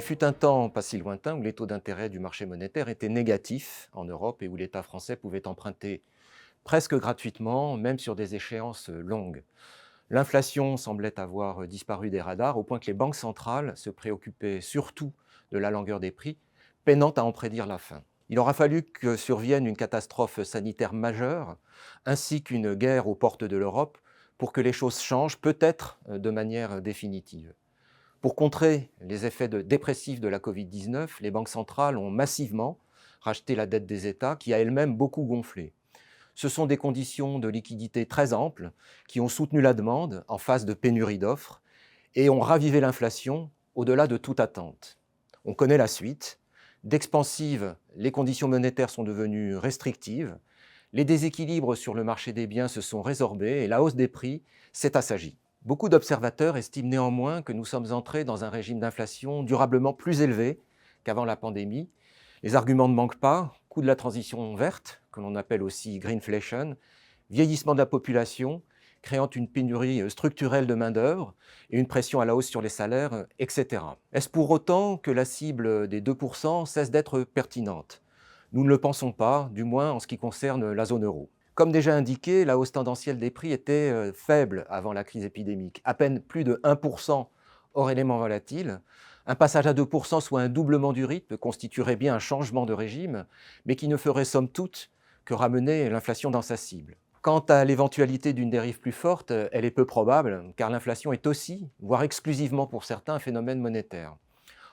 Il fut un temps pas si lointain où les taux d'intérêt du marché monétaire étaient négatifs en Europe et où l'État français pouvait emprunter presque gratuitement, même sur des échéances longues. L'inflation semblait avoir disparu des radars au point que les banques centrales se préoccupaient surtout de la longueur des prix, peinant à en prédire la fin. Il aura fallu que survienne une catastrophe sanitaire majeure, ainsi qu'une guerre aux portes de l'Europe, pour que les choses changent, peut-être de manière définitive. Pour contrer les effets dépressifs de la Covid-19, les banques centrales ont massivement racheté la dette des États, qui a elle-même beaucoup gonflé. Ce sont des conditions de liquidité très amples qui ont soutenu la demande en phase de pénurie d'offres et ont ravivé l'inflation au-delà de toute attente. On connaît la suite. D'expansives, les conditions monétaires sont devenues restrictives, les déséquilibres sur le marché des biens se sont résorbés et la hausse des prix s'est assagie. Beaucoup d'observateurs estiment néanmoins que nous sommes entrés dans un régime d'inflation durablement plus élevé qu'avant la pandémie. Les arguments ne manquent pas: coût de la transition verte, que l'on appelle aussi greenflation, vieillissement de la population, créant une pénurie structurelle de main-d'œuvre et une pression à la hausse sur les salaires, etc. Est-ce pour autant que la cible des 2% cesse d'être pertinente? Nous ne le pensons pas, du moins en ce qui concerne la zone euro. Comme déjà indiqué, la hausse tendancielle des prix était faible avant la crise épidémique, à peine plus de 1% hors éléments volatiles. Un passage à 2%, soit un doublement du rythme, constituerait bien un changement de régime, mais qui ne ferait somme toute que ramener l'inflation dans sa cible. Quant à l'éventualité d'une dérive plus forte, elle est peu probable, car l'inflation est aussi, voire exclusivement pour certains, un phénomène monétaire.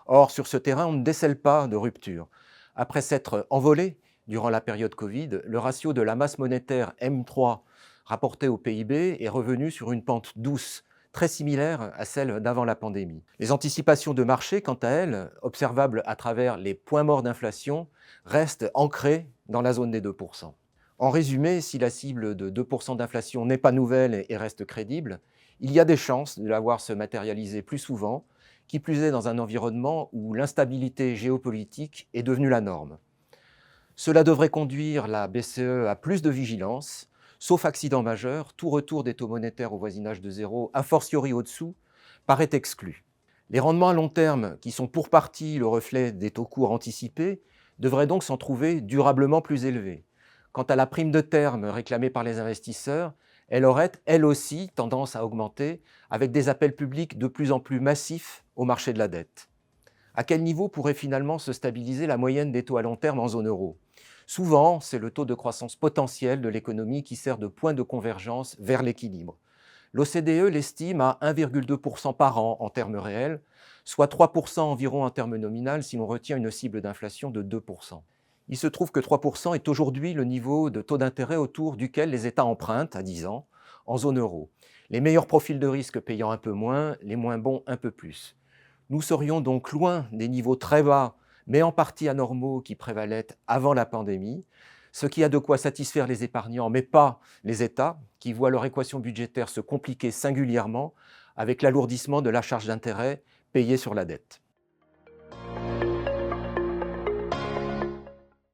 Or, sur ce terrain, on ne décèle pas de rupture. Après s'être envolé durant la période Covid, le ratio de la masse monétaire M3 rapporté au PIB est revenu sur une pente douce, très similaire à celle d'avant la pandémie. Les anticipations de marché, quant à elles, observables à travers les points morts d'inflation, restent ancrées dans la zone des 2%. En résumé, si la cible de 2% d'inflation n'est pas nouvelle et reste crédible, il y a des chances de la voir se matérialiser plus souvent, qui plus est dans un environnement où l'instabilité géopolitique est devenue la norme. Cela devrait conduire la BCE à plus de vigilance, sauf accident majeur, tout retour des taux monétaires au voisinage de zéro, a fortiori au-dessous, paraît exclu. Les rendements à long terme, qui sont pour partie le reflet des taux courts anticipés, devraient donc s'en trouver durablement plus élevés. Quant à la prime de terme réclamée par les investisseurs, elle aurait, elle aussi, tendance à augmenter, avec des appels publics de plus en plus massifs au marché de la dette. À quel niveau pourrait finalement se stabiliser la moyenne des taux à long terme en zone euro? Souvent, c'est le taux de croissance potentiel de l'économie qui sert de point de convergence vers l'équilibre. L'OCDE l'estime à 1,2% par an en termes réels, soit 3% environ en termes nominaux si l'on retient une cible d'inflation de 2%. Il se trouve que 3% est aujourd'hui le niveau de taux d'intérêt autour duquel les États empruntent à 10 ans en zone euro. Les meilleurs profils de risque payant un peu moins, les moins bons un peu plus. Nous serions donc loin des niveaux très bas, mais en partie anormaux qui prévalaient avant la pandémie, ce qui a de quoi satisfaire les épargnants, mais pas les États, qui voient leur équation budgétaire se compliquer singulièrement avec l'alourdissement de la charge d'intérêt payée sur la dette.